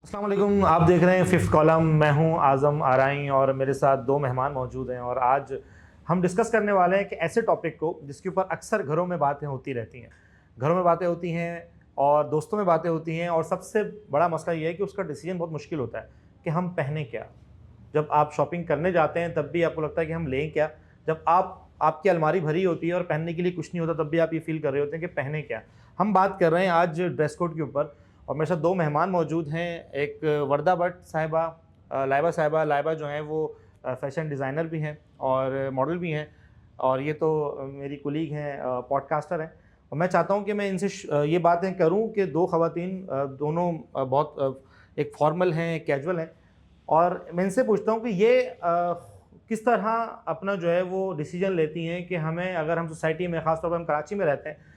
अस्सलाम वालेकुम। आप देख रहे हैं फिफ्थ कॉलम। मैं हूं आज़म आराई और मेरे साथ दो मेहमान मौजूद हैं और आज हम डिस्कस करने वाले हैं कि ऐसे टॉपिक को जिसके ऊपर अक्सर घरों में बातें होती रहती हैं। घरों में बातें होती हैं और दोस्तों में बातें होती हैं और सबसे बड़ा मसला ये है कि उसका डिसीजन बहुत मुश्किल होता है कि हम पहने क्या। जब आप शॉपिंग करने जाते हैं तब भी आपको लगता है कि हम लें क्या। जब आपकी अलमारी भरी होती है और पहनने के लिए कुछ नहीं होता तब भी आप ये फील कर रहे होते हैं कि पहने क्या। हम बात कर रहे हैं आज ड्रेस कोड के ऊपर और मेरे साथ दो मेहमान मौजूद हैं। एक वर्दा भट्ट साहिबा, लाइबा साहिबा। लाइबा जो हैं वो फैशन डिज़ाइनर भी हैं और मॉडल भी हैं और ये तो मेरी कुलीग हैं, पॉडकास्टर हैं। और मैं चाहता हूँ कि मैं इनसे ये बातें करूँ कि दो ख़वातीन दोनों बहुत एक फॉर्मल हैं, एक कैजुअल हैं और मैं इनसे पूछता हूँ कि ये किस तरह अपना जो है वो डिसीजन लेती हैं कि हमें, अगर हम सोसाइटी में, ख़ासतौर पर हम कराची में रहते हैं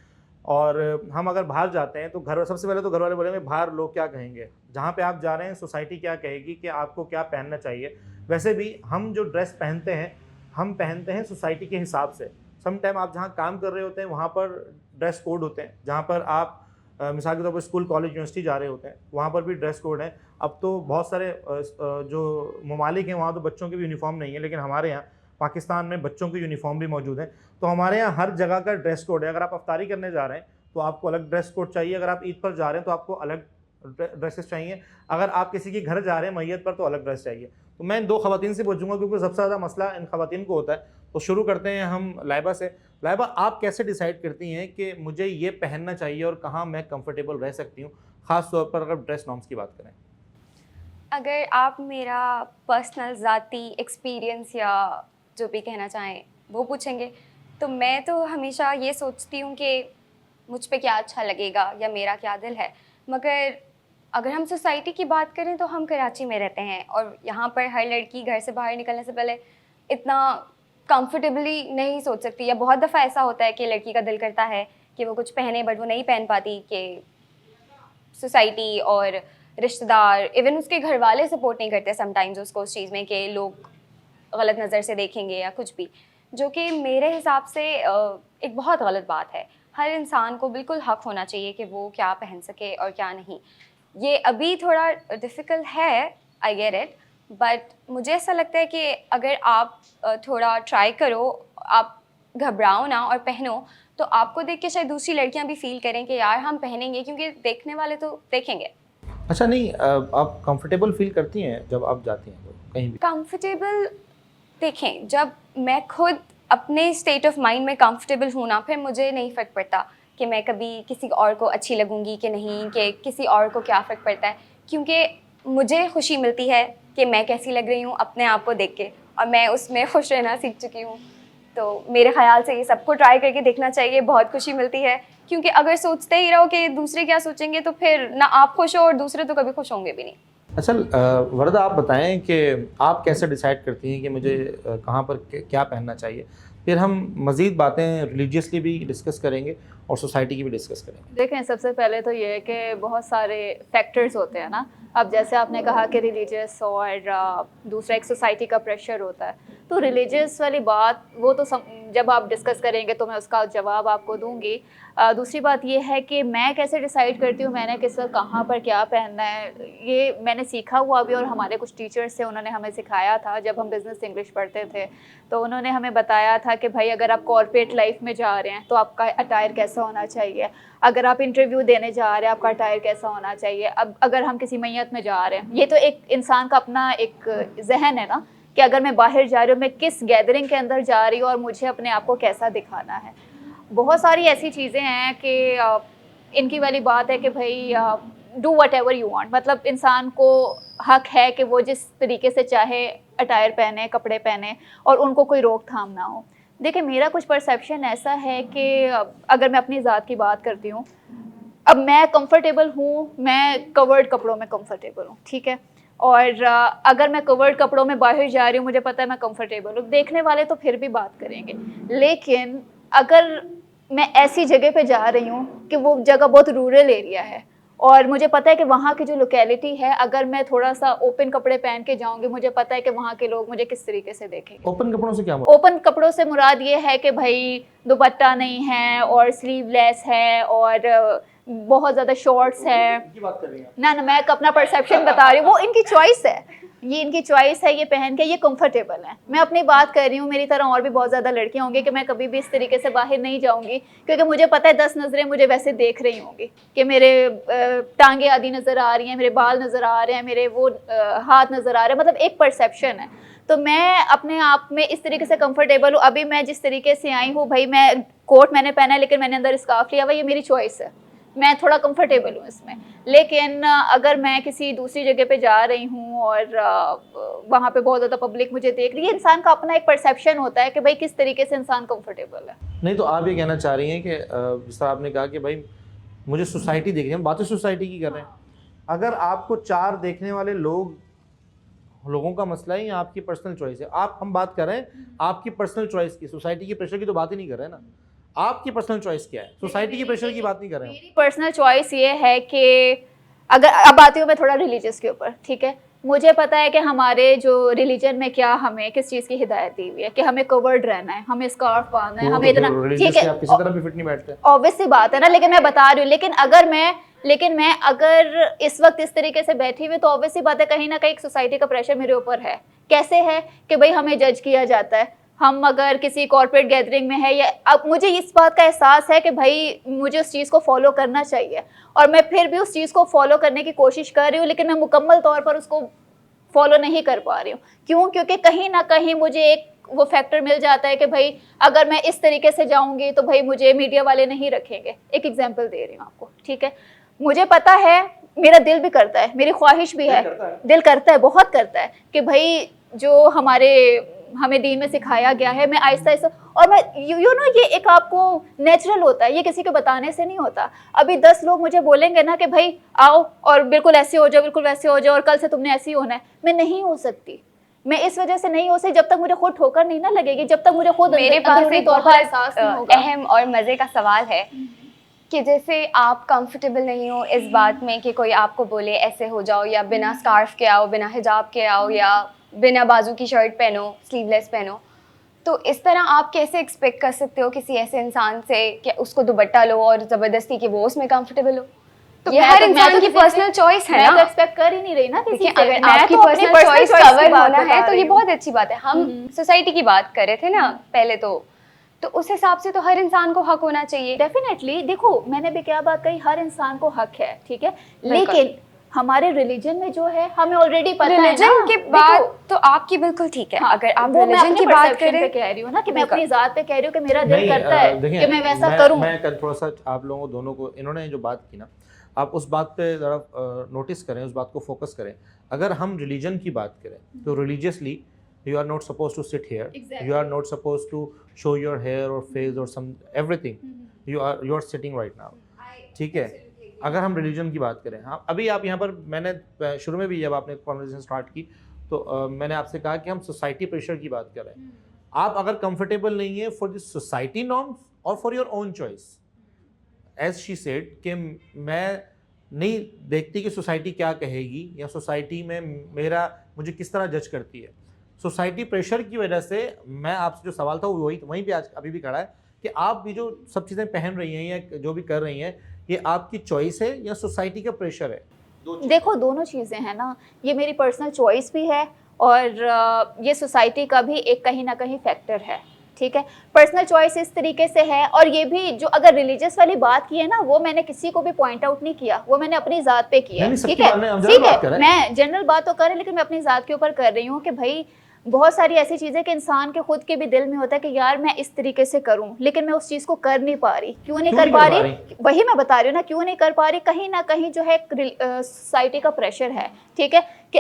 और हम अगर बाहर जाते हैं तो घर, सबसे पहले तो घर वाले बोलेंगे बाहर लोग क्या कहेंगे। जहाँ पे आप जा रहे हैं सोसाइटी क्या कहेगी कि आपको क्या पहनना चाहिए। वैसे भी हम जो ड्रेस पहनते हैं हम पहनते हैं सोसाइटी के हिसाब से। सम टाइम आप जहाँ काम कर रहे होते हैं वहाँ पर ड्रेस कोड होते हैं। जहाँ पर आप मिसाल के तौर पर स्कूल कॉलेज यूनिवर्सिटी जा रहे होते हैं वहाँ पर भी ड्रेस कोड है। अब तो बहुत सारे जो ममालिक हैं वहाँ तो बच्चों की भी यूनिफॉर्म नहीं है, लेकिन हमारे यहाँ पाकिस्तान में बच्चों की यूनिफॉर्म भी मौजूद है। तो हमारे यहाँ हर जगह का ड्रेस कोड है। अगर आप अफ्तारी करने जा रहे हैं तो आपको अलग ड्रेस कोड चाहिए, अगर आप ईद पर जा रहे हैं तो आपको अलग ड्रेसेस चाहिए, अगर आप किसी के घर जा रहे हैं मैयत पर तो अलग ड्रेस चाहिए। तो मैं इन दो खवातीन से पूछूंगा क्योंकि सबसे ज़्यादा मसला इन खवातीन को होता है। तो शुरू करते हैं हम लाइबा से। लाइबा, आप कैसे डिसाइड करती हैं कि मुझे ये पहनना चाहिए और कहाँ मैं कंफर्टेबल रह सकती हूँ, ख़ास तौर पर अगर ड्रेस नॉर्म्स की बात करें? अगर आप मेरा पर्सनल ज़ाती एक्सपीरियंस या जो भी कहना चाहें वो पूछेंगे तो मैं तो हमेशा ये सोचती हूँ कि मुझ पे क्या अच्छा लगेगा या मेरा क्या दिल है। मगर अगर हम सोसाइटी की बात करें तो हम कराची में रहते हैं और यहाँ पर हर लड़की घर से बाहर निकलने से पहले इतना कंफर्टेबली नहीं सोच सकती, या बहुत दफ़ा ऐसा होता है कि लड़की का दिल करता है कि वो कुछ पहने बट वो नहीं पहन पाती कि सोसाइटी और रिश्तेदार, इवन उसके घर वाले सपोर्ट नहीं करते समटाइम्स उसको उस चीज़ में कि लोग गलत नज़र से देखेंगे या कुछ भी, जो कि मेरे हिसाब से एक बहुत गलत बात है। हर इंसान को बिल्कुल हक होना चाहिए कि वो क्या पहन सके और क्या नहीं। ये अभी थोड़ा डिफ़िकल्ट है, आई गेट इट, बट मुझे ऐसा लगता है कि अगर आप थोड़ा ट्राई करो, आप घबराओ ना और पहनो, तो आपको देख के शायद दूसरी लड़कियां भी फील करें कि यार हम पहनेंगे, क्योंकि देखने वाले तो देखेंगे। अच्छा, नहीं, आप कंफर्टेबल फील करती हैं जब आप जाती हैं तो कहीं भी? कंफर्टेबल, देखें, जब मैं खुद अपने स्टेट ऑफ माइंड में कंफर्टेबल हूँ ना, फिर मुझे नहीं फ़र्क पड़ता कि मैं कभी किसी और को अच्छी लगूंगी कि नहीं, कि किसी और को क्या फ़र्क पड़ता है, क्योंकि मुझे खुशी मिलती है कि मैं कैसी लग रही हूँ अपने आप को देख के, और मैं उसमें खुश रहना सीख चुकी हूँ। तो मेरे ख़्याल से ये सबको ट्राई करके देखना चाहिए, बहुत खुशी मिलती है। क्योंकि अगर सोचते ही रहो कि दूसरे क्या सोचेंगे तो फिर ना आप खुश हो और दूसरे तो कभी खुश होंगे भी नहीं। अच्छा, वरदा, आप बताएं कि आप कैसे डिसाइड करती हैं कि मुझे कहाँ पर क्या पहनना चाहिए। फिर हम मज़ीद बातें रिलीजियसली भी डिस्कस करेंगे और सोसाइटी की भी डिस्कस करेंगे। देखें, सबसे पहले तो ये है कि बहुत सारे फैक्टर्स होते हैं ना। अब जैसे आपने कहा कि रिलीजियस और दूसरा एक सोसाइटी का प्रेशर होता है, तो रिलीजियस वाली बात वो तो जब आप डिस्कस करेंगे तो मैं उसका जवाब आपको दूंगी। दूसरी बात ये है कि मैं कैसे डिसाइड करती हूँ मैंने किस वक्त कहाँ पर क्या पहनना है, ये मैंने सीखा हुआ भी, और हमारे कुछ टीचर्स थे उन्होंने हमें सिखाया था जब हम बिज़नेस इंग्लिश पढ़ते थे। तो उन्होंने हमें बताया था कि भाई अगर आप कॉर्पोरेट लाइफ में जा रहे हैं तो आपका अटायर कैसा होना चाहिए, अगर आप इंटरव्यू देने जा रहे हैं आपका अटायर कैसा होना चाहिए। अब अगर हम किसी मैयत में जा रहे हैं, ये तो एक इंसान का अपना एक जहन है ना कि अगर मैं बाहर जा रही हूँ, मैं किस गैदरिंग के अंदर जा रही हूँ और मुझे अपने आप को कैसा दिखाना है। बहुत सारी ऐसी चीज़ें हैं कि इनकी वाली बात है कि भाई do what ever you want, मतलब इंसान को हक है कि वो जिस तरीके से चाहे अटायर पहने, कपड़े पहने, और उनको कोई रोक थाम ना हो। देखिए, मेरा कुछ परसेप्शन ऐसा है कि अगर मैं अपनी ज़ात की बात करती हूँ, अब मैं कंफर्टेबल हूँ, मैं कवर्ड कपड़ों में कंफर्टेबल हूँ, ठीक है। और अगर मैं कवर्ड कपड़ों में बाहर जा रही हूँ, मुझे पता है मैं कंफर्टेबल हूँ, देखने वाले तो फिर भी बात करेंगे। लेकिन अगर मैं ऐसी जगह पे जा रही हूँ कि वो जगह बहुत रूरल एरिया है और मुझे पता है कि वहाँ की जो लोकेलिटी है, अगर मैं थोड़ा सा ओपन कपड़े पहन के जाऊँगी, मुझे पता है कि वहाँ के लोग मुझे किस तरीके से देखेंगे। ओपन कपड़ों से क्या मतलब? ओपन कपड़ों से मुराद ये है कि भाई दुपट्टा नहीं है और स्लीवलेस है और बहुत ज़्यादा शॉर्ट्स है। की बात कर रही हैं ना ना, मैं अपना परसेप्शन बता रही हूँ, वो इनकी चॉइस है, ये इनकी चॉइस है, ये पहन के ये कंफर्टेबल है। मैं अपनी बात कर रही हूँ, मेरी तरह और भी बहुत ज़्यादा लड़कियाँ होंगी कि मैं कभी भी इस तरीके से बाहर नहीं जाऊँगी, क्योंकि मुझे पता है 10 नज़रें मुझे वैसे देख रही होंगी कि मेरे टांगे आदि नज़र आ रही हैं, मेरे बाल नज़र आ रहे हैं, मेरे वो हाथ नज़र आ रहे हैं, मतलब एक परसेप्शन है। तो मैं अपने आप में इस तरीके से कंफर्टेबल हूँ। अभी मैं जिस तरीके से आई हूँ भाई, मैं कोट मैंने पहना है लेकिन मैंने अंदर स्कार्फ लिया हुआ, ये मेरी चॉइस है, मैं थोड़ा कंफर्टेबल हूँ इसमें। लेकिन अगर मैं किसी दूसरी जगह पे जा रही हूँ और वहाँ पे बहुत ज़्यादा पब्लिक मुझे देख रही है, इंसान का अपना एक परसेप्शन होता है कि भाई किस तरीके से इंसान कंफर्टेबल है। नहीं तो आप ये कहना चाह रही हैं कि जिस तरह आपने कहा कि भाई मुझे सोसाइटी देख रही है, हम बातें सोसाइटी की कर रहे हैं, अगर आपको 4 देखने वाले लोगों का मसला है या आपकी पर्सनल चॉइस है, हम बात कर रहे हैं आपकी पर्सनल चॉइस की, सोसाइटी की प्रेशर की तो बात ही नहीं कर रहे हैं ना। आपकी पर्सनल चॉइस क्या है, सोसाइटी की प्रेशर की बात नहीं कर रहे हैं। मेरी पर्सनल चॉइस ये है कि अगर अब आती हूँ मैं थोड़ा रिलीजियस के ऊपर, ठीक है, मुझे पता है कि हमारे जो रिलीजन में क्या हमें किस चीज़ की हिदायत दी हुई है कि हमें कवर्ड रहना है, हमें स्कार्फ बांधना है, हमें इतना, ठीक है, आप किसी तरह भी फिट नहीं बैठते, ऑब्वियस सी बात है ना। लेकिन मैं बता रही हूँ, लेकिन मैं अगर इस वक्त इस तरीके से बैठी हुई तो ऑब्वियस सी बात है कहीं ना कहीं सोसाइटी का प्रेशर मेरे ऊपर है। कैसे है कि भाई हमें जज किया जाता है, हम अगर किसी कॉर्पोरेट गैदरिंग में है, या अब मुझे इस बात का एहसास है कि भाई मुझे उस चीज़ को फॉलो करना चाहिए, और मैं फिर भी उस चीज़ को फॉलो करने की कोशिश कर रही हूँ, लेकिन मैं मुकम्मल तौर पर उसको फॉलो नहीं कर पा रही हूँ। क्यों? क्योंकि कहीं ना कहीं मुझे एक वो फैक्टर मिल जाता है कि भाई अगर मैं इस तरीके से जाऊंगी तो भाई मुझे मीडिया वाले नहीं रखेंगे। एक एग्जांपल दे रही हूँ आपको, ठीक है, मुझे पता है, मेरा दिल भी करता है, मेरी ख्वाहिश भी है, दिल करता है, बहुत करता है कि भाई जो हमें दीन में सिखाया गया है, मैं आहिस्ता आहिस्ता, और मैं यू नो ये एक आपको नेचुरल होता है, ये किसी के बताने से नहीं होता। अभी 10 लोग मुझे बोलेंगे ना कि भाई आओ और बिल्कुल ऐसे हो जाओ, बिल्कुल वैसे हो जाओ, और कल से तुमने ऐसे ही होना है, मैं नहीं हो सकती। मैं इस वजह से नहीं हो सकती जब तक मुझे खुद ठोकर नहीं ना लगेगी, जब तक मुझे खुद मेरे पास अंदरूनी एक तौर पर बहुत एहसास नहीं होगा। अहम और मज़े का सवाल है कि जैसे आप कंफर्टेबल नहीं हो इस बात में कि कोई आपको बोले ऐसे हो जाओ, या बिना स्कार्फ के आओ, बिना हिजाब के आओ, या बिना बाजू की शर्ट पहनो, स्लीवलेस पहनो, तो इस तरह आप कैसे एक्सपेक्ट कर सकते हो किसी ऐसे इंसान से कि उसको दुपट्टा लो और ज़बरदस्ती कि वो उसमें कंफर्टेबल हो? तो ये हर इंसान की पर्सनल चॉइस है ना। मैं तो एक्सपेक्ट कर ही नहीं रही ना किसी से। अगर आपकी पर्सनल चॉइस कवर होना है तो ये बहुत अच्छी बात है। हम सोसाइटी की बात कर रहे थे ना पहले, तो उस हिसाब से तो हर इंसान को हक होना चाहिए। डेफिनेटली, देखो मैंने भी क्या बात कही, हर इंसान को हक है, ठीक है, लेकिन हमारे रिलीजन में जो है हमें ऑलरेडी पता है ना। रिलीजन की बात तो आपकी बिल्कुल ठीक है। हाँ, अगर आप वो रिलीजन की बात करें, पे कह रही हूँ ना कि मैं अपनी जात पे कह रही हूँ कि मेरा दिल करता है कि मैं वैसा करूँ। मैं थोड़ा सा आप लोगों दोनों को, इन्होंने जो बात की ना, आप उस बात पे ज़रा नोटिस करें, उस बात को फोकस करें। अगर हम रिलीजन की बात करें तो religiously you are not supposed to sit here. Exactly. You are not supposed to show your hair or face or some everything. You are sitting right now. ठीक है, अगर हम रिलीजन की बात करें, हाँ अभी आप यहाँ पर, मैंने शुरू में भी जब आपने कॉन्वर्सेशन स्टार्ट की तो मैंने आपसे कहा कि हम सोसाइटी प्रेशर की बात कर रहे हैं। आप अगर कंफर्टेबल नहीं है फॉर द सोसाइटी नॉर्म्स और for your own choice, as she said कि मैं नहीं देखती कि सोसाइटी क्या कहेगी या सोसाइटी में मुझे किस तरह जज करती है। सोसाइटी प्रेशर की वजह से मैं आपसे जो सवाल था वो वहीं पे आज अभी भी खड़ा है कि आप भी जो सब चीज़ें पहन रही हैं या जो भी कर रही हैं, ये आपकी चॉइस है या सोसाइटी का प्रेशर है? देखो दोनों चीज़ें हैं ना, ये मेरी पर्सनल चॉइस भी है और ये सोसाइटी का भी एक कहीं ना कहीं फैक्टर है, ठीक है। पर्सनल चॉइस इस तरीके से है, और ये भी जो अगर रिलीजियस वाली बात की है ना, वो मैंने किसी को भी पॉइंट आउट नहीं किया, वो मैंने अपनी ज़ात पे किया, ठीक है, ठीक है। मैं जनरल बात तो कर रही, लेकिन मैं अपनी ज़ात के ऊपर कर रही हूँ कि भाई बहुत सारी ऐसी चीज़ें कि इंसान के खुद के भी दिल में होता है कि यार मैं इस तरीके से करूं, लेकिन मैं उस चीज़ को कर नहीं पा रही। क्यों नहीं कर पा रही? वही मैं बता रही हूँ ना, क्यों नहीं कर पा रही। कहीं ना कहीं जो है सोसाइटी का प्रेशर है, ठीक है, कि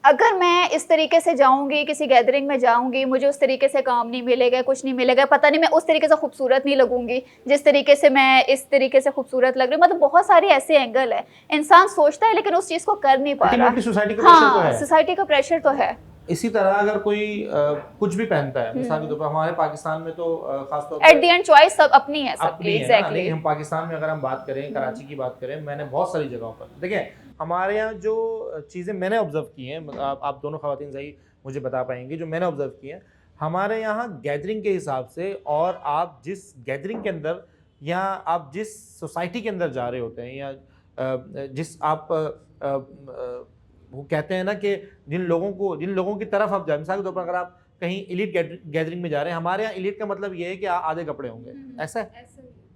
अगर मैं इस तरीके से जाऊंगी, किसी गैदरिंग में जाऊंगी, मुझे उस तरीके से काम नहीं मिलेगा, कुछ नहीं मिलेगा, पता नहीं मैं उस तरीके से खूबसूरत नहीं लगूंगी जिस तरीके से मैं इस तरीके से खूबसूरत लग रही हूँ। मतलब बहुत सारे ऐसे एंगल है, इंसान सोचता है लेकिन उस चीज़ को कर नहीं पा रहा। सोसाइटी का प्रेशर तो है। इसी तरह अगर कोई कुछ भी पहनता है, मिसाल के तौर पर हमारे पाकिस्तान में तो खासतौर पर एट द एंड चॉइस सब अपनी है सबकी, एग्जैक्टली। हम पाकिस्तान में अगर हम बात करें, कराची की बात करें, मैंने बहुत सारी जगहों पर देखें, हमारे यहाँ जो चीज़ें मैंने ऑब्जर्व की हैं, आप दोनों ख़वातीन सही मुझे बता पाएंगी, जो मैंने ऑब्जर्व की हैं हमारे यहाँ गैदरिंग के हिसाब से, और आप जिस गैदरिंग के अंदर या आप जिस सोसाइटी के अंदर जा रहे होते हैं, या जिस आप वो कहते हैं ना कि जिन लोगों की तरफ आप जाए, मिसाल के तौर पर अगर आप कहीं एलीट गैदरिंग में जा रहे हैं, हमारे यहाँ एलीट का मतलब ये है कि आधे कपड़े होंगे, ऐसा है,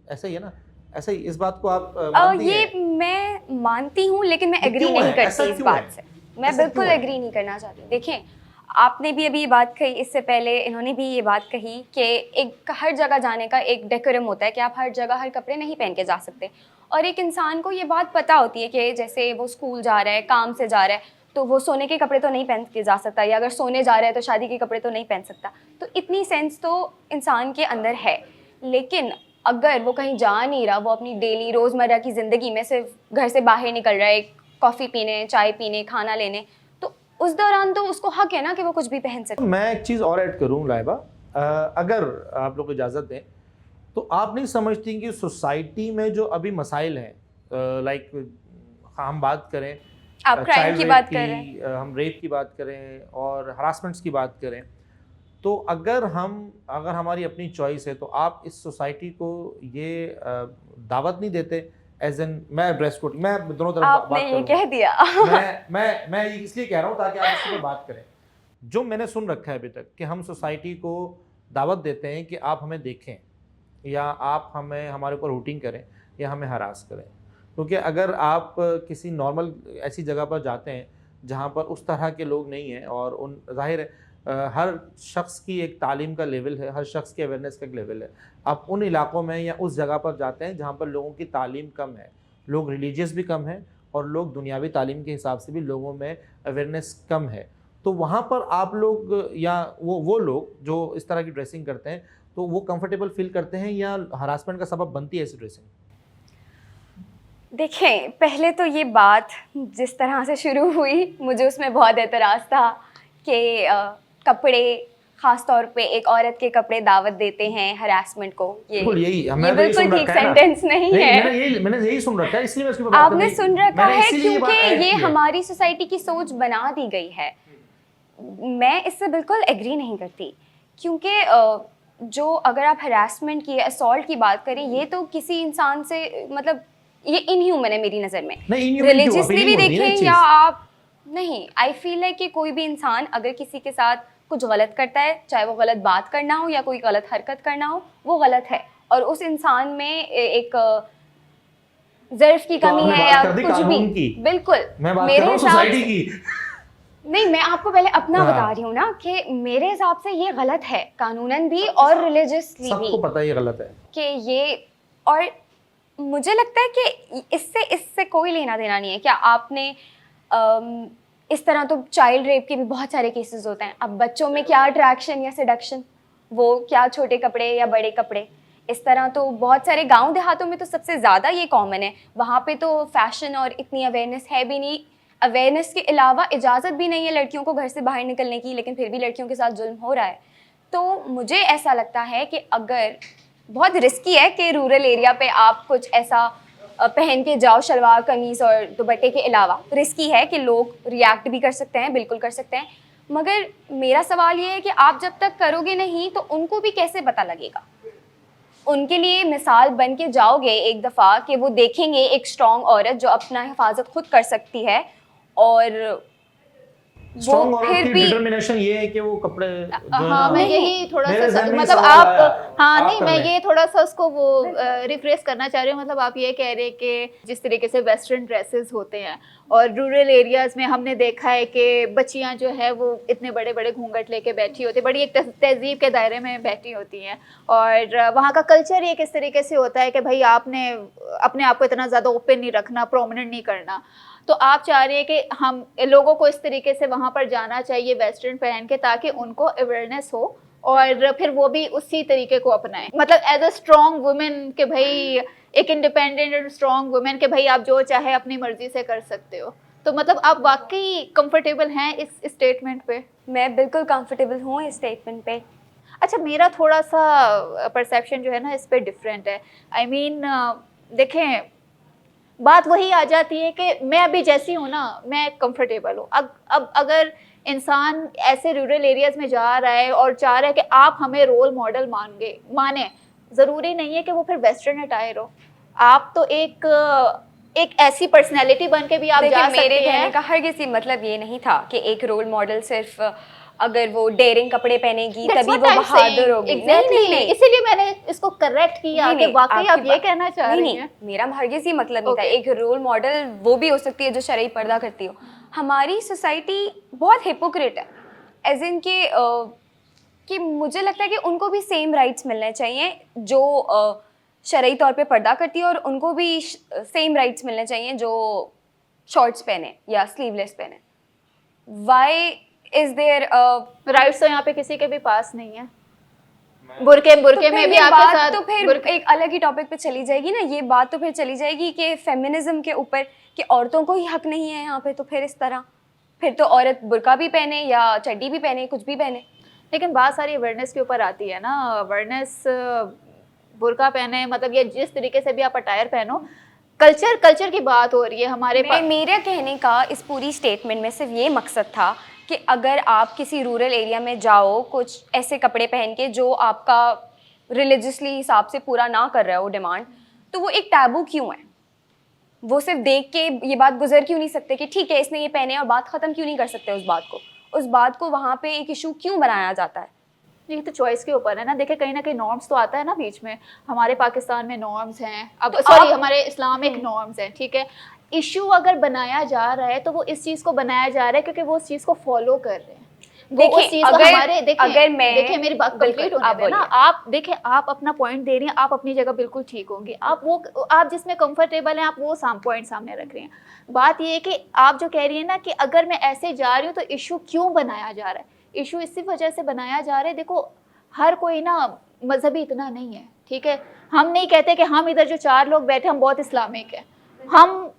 ऐसा ही है ना, ऐसा ही, इस बात को आप मानती ये हैं? मैं मानती हूँ, लेकिन मैं ये एग्री क्यों है? नहीं ऐसा करती इस क्यों बात है? से। मैं ऐसा बिल्कुल क्यों है? एग्री नहीं करना चाहती। देखें, आपने भी अभी ये बात कही, इससे पहले इन्होंने भी ये बात कही कि एक हर जगह जाने का एक डेकोरम होता है कि आप हर जगह हर कपड़े नहीं पहन के जा सकते। और एक इंसान को ये बात पता होती है कि जैसे वो स्कूल जा रहा है, काम से जा रहा है, तो वो सोने के कपड़े तो नहीं पहन के जा सकता, या अगर सोने जा रहा है तो शादी के कपड़े तो नहीं पहन सकता। तो इतनी सेंस तो इंसान के अंदर है। लेकिन अगर वो कहीं जा नहीं रहा, वो अपनी डेली रोज़मर्रा की ज़िंदगी में सिर्फ घर से बाहर निकल रहा है, कॉफ़ी पीने, चाय पीने, खाना लेने, तो उस दौरान तो उसको हक है ना कि वो कुछ भी पहन सके। मैं एक चीज़ और ऐड करूँ लाइबा, अगर आप लोग को इजाज़त दें, तो आप नहीं समझती कि सोसाइटी में जो अभी मसाइल हैं, लाइक हम बात करें आप क्राइम चाइल्ड की रेप बात कर रहे हैं। हम रेप की बात करें और हरासमेंट्स की बात करें, तो अगर हमारी अपनी चॉइस है, तो आप इस सोसाइटी को ये दावत नहीं देते, एज एन, मैं ड्रेस कोड, मैं दोनों तरफ आपने बात ये करूंगा, कह दिया। मैं ये इसलिए कह रहा हूँ ताकि आप इसके ऊपर बात करें। जो मैंने सुन रखा है अभी तक कि हम सोसाइटी को दावत देते हैं कि आप हमें देखें, या आप हमारे ऊपर रूटिंग करें, या हमें हरास करें। क्योंकि अगर आप किसी नॉर्मल ऐसी जगह पर जाते हैं जहाँ पर उस तरह के लोग नहीं हैं, और उन ज़ाहिर है हर शख्स की एक तालीम का लेवल है, हर शख्स की अवेयरनेस का एक लेवल है। आप उन इलाकों में या उस जगह पर जाते हैं जहाँ पर लोगों की तालीम कम है, लोग रिलीजियस भी कम हैं, और लोग दुनियावी तालीम के हिसाब से भी लोगों में अवेयरनेस कम है, तो वहाँ पर आप लोग या वो लोग जो इस तरह की ड्रेसिंग करते हैं, तो वो कंफर्टेबल फील करते हैं या हरासमेंट का सबब बनती है ऐसी ड्रेसिंग? देखें, पहले तो ये बात जिस तरह से शुरू हुई, मुझे उसमें बहुत एतराज़ था कि कपड़े, ख़ास तौर पे एक औरत के कपड़े दावत देते हैं हरासमेंट को। बिल्कुल यही, ये मैंने तो यही बिल्कुल सुन ठीक रखा है ना। सेंटेंस नहीं है। मैंने यही सुन रखा है, इसलिए मैं उसके ऊपर बात आपने करने- सुन रखा मैंने है इसीलिए ये बात क्योंकि ऐड ये की है। हमारी सोसाइटी की सोच बना दी गई है। मैं इससे बिल्कुल एग्री नहीं करती, क्योंकि जो अगर आप हरासमेंट की, असॉल्ट की बात करें, ये तो किसी इंसान से मतलब ये इनह्यूमन है मेरी नज़र में। नहीं, inhuman क्यों? रिलीजियसली भी Appealing होती है ना ये देखें या चीज़। आप नहीं, आई फील है कि कोई भी इंसान अगर किसी के साथ कुछ गलत करता है, चाहे वो गलत बात करना हो या कोई गलत हरकत करना हो, वो गलत है, और उस इंसान में एक ज़र्फ की तो कमी आपने है बात या कर दी कुछ भी। कानून की। बिल्कुल, मैं बात कर मेरे रहा हूँ हिसाब सोसाइटी से की। नहीं, मैं आपको पहले अपना हाँ। बता रही हूँ ना कि मेरे हिसाब से ये गलत है, कानूनन भी और रिलीजियसली सबको भी, पता है ये गलत है। कि ये, और मुझे लगता है कि इससे कोई लेना देना नहीं है। क्या आपने इस तरह तो चाइल्ड रेप के भी बहुत सारे केसेस होते हैं। अब बच्चों में क्या अट्रैक्शन या सेडक्शन, वो क्या छोटे कपड़े या बड़े कपड़े, इस तरह तो बहुत सारे गांव देहातों में तो सबसे ज़्यादा ये कॉमन है। वहाँ पे तो फैशन और इतनी अवेयरनेस है भी नहीं। अवेयरनेस के अलावा इजाज़त भी नहीं है लड़कियों को घर से बाहर निकलने की, लेकिन फिर भी लड़कियों के साथ जुल्म हो रहा है। तो मुझे ऐसा लगता है कि अगर बहुत रिस्की है कि रूरल एरिया पे आप कुछ ऐसा पहन के जाओ, शलवार कमीज़ और दुपट्टे के अलावा, रिस्की है कि लोग रिएक्ट भी कर सकते हैं, बिल्कुल कर सकते हैं। मगर मेरा सवाल ये है कि आप जब तक करोगे नहीं तो उनको भी कैसे पता लगेगा? उनके लिए मिसाल बन के जाओगे एक दफ़ा कि वो देखेंगे एक स्ट्रॉन्ग औरत जो अपना हिफाजत खुद कर सकती है, और स्ट्रॉन्ग वो औरत फिर की भी डिटर्मिनेशन ये है कि वो कपड़े जो है हाँ, ना, मैं नहीं, यही थोड़ा मेरे सा ज़हन में मतलब सवाल आया, आप, हाँ आप नहीं, कर मैं लें। ये थोड़ा सा उसको वो रिफ्रेश करना चाह रही हूँ। मतलब आप ये कह रहे हैं कि जिस तरीके से वेस्टर्न ड्रेसेस होते हैं और रूरल एरियाज़ में हमने देखा है कि बच्चियाँ जो है वो इतने बड़े बड़े घूंघट लेके बैठी होती, बड़ी एक तहजीब के दायरे में बैठी होती हैं, और वहाँ का कल्चर एक इस तरीके से होता है कि भाई आपने अपने आप को इतना ज़्यादा ओपन नहीं रखना, प्रोमिनेंट नहीं करना। तो आप चाह रहे हैं कि हम लोगों को इस तरीके से वहाँ पर जाना चाहिए वेस्टर्न पहन के, ताकि उनको अवेयरनेस हो और फिर वो भी उसी तरीके को अपनाएं। मतलब एज अ स्ट्रॉन्ग वुमेन के भाई, एक इंडिपेंडेंट और स्ट्रॉन्ग वुमेन के भाई आप जो चाहे अपनी मर्जी से कर सकते हो। तो मतलब आप वाकई कंफर्टेबल हैं इस स्टेटमेंट पे? मैं बिल्कुल कंफर्टेबल हूँ इस स्टेटमेंट पे। अच्छा, मेरा थोड़ा सा परसेप्शन जो है ना इस पे डिफरेंट है। आई मीन देखें, बात वही आ जाती है कि मैं अभी जैसी हूँ ना, मैं कंफर्टेबल हूँ। अब अगर इंसान ऐसे रूरल एरियाज़ में जा रहा है और चाह रहा है कि आप हमें रोल मॉडल माने, ज़रूरी नहीं है कि वो फिर वेस्टर्न अटायर हो। आप तो एक ऐसी पर्सनैलिटी बन के भी आप देखिए जा सकते मेरे कहने हैं। का हर किसी मतलब ये नहीं था कि एक रोल मॉडल सिर्फ अगर वो डेयरिंग कपड़े पहनेगी That's तभी what वो I'm बहादुर saying. होगी। Exactly. नहीं नहीं नहीं इसीलिए मैंने इसको करेक्ट किया नहीं, कि नहीं, वाकई आप आपकी ये बात- कहना चाह नहीं, रही नहीं, हैं। मेरा हरगिज़ ही मतलब नहीं था। Okay. एक रोल मॉडल वो भी हो सकती है जो शरई पर्दा करती हो। हमारी सोसाइटी बहुत हिपोक्रेट है, एज इन कि मुझे लगता है कि उनको भी सेम राइट्स मिलने चाहिए जो शरई तौर पे पर्दा करती है, और उनको भी सेम राइट्स मिलने चाहिए जो शॉर्ट्स पहने या स्लीवलेस पहने। वाई इज देयर राइट्स तो यहाँ पे किसी के भी पास नहीं है। बुरके में भी आपके बात साथ तो फिर एक अलग ही टॉपिक पे चली जाएगी ना। ये बात तो फिर चली जाएगी कि फेमिनिज्म के ऊपर कि औरतों को ही हक नहीं है यहाँ पे। तो फिर इस तरह फिर तो औरत बुर्का भी पहने या चड्डी भी पहने, कुछ भी पहने। लेकिन बात सारी अवेयरनेस के ऊपर आती है ना। अवेयरनेस, बुरका पहने मतलब ये जिस तरीके से भी आप अटायर पहनो, कल्चर की बात हो रही है हमारे पास। मेरे कहने का इस पूरी स्टेटमेंट में सिर्फ ये मकसद था कि अगर आप किसी रूरल एरिया में जाओ कुछ ऐसे कपड़े पहन के जो आपका रिलीजियसली हिसाब से पूरा ना कर रहा हो डिमांड, तो वो एक टैबू क्यों है? वो सिर्फ देख के ये बात गुजर क्यों नहीं सकते कि ठीक है इसने ये पहने, और बात ख़त्म क्यों नहीं कर सकते उस बात को वहाँ पे एक इशू क्यों बनाया जाता है? ये तो चॉइस के ऊपर है ना। देखिए कहीं ना कहीं नॉर्म्स तो आता है ना बीच में। हमारे पाकिस्तान में नॉर्म्स हैं, अब तो सॉरी हमारे इस्लामिक नॉर्म्स हैं, ठीक है। इशू अगर बनाया जा रहा है तो वो इस चीज़ को बनाया जा रहा है क्योंकि वो उस चीज़ को फॉलो कर रहे हैं। देखिए देखिए मेरी बात कंप्लीट होने दें ना। आप देखिए, आप अपना पॉइंट दे रही हैं, आप अपनी जगह बिल्कुल ठीक होंगी। आप जिसमें कंफर्टेबल हैं आप वो पॉइंट सामने रख रही हैं। बात ये है कि आप जो कह रही हैं ना कि अगर मैं ऐसे जा रही हूँ तो इशू क्यों बनाया जा रहा है? इशू इसी वजह से बनाया जा रहा है, देखो हर कोई ना मजहबी इतना नहीं है, ठीक है। हम नहीं कहते कि हम इधर जो 4 लोग बैठे हम बहुत इस्लामिक हैं। हम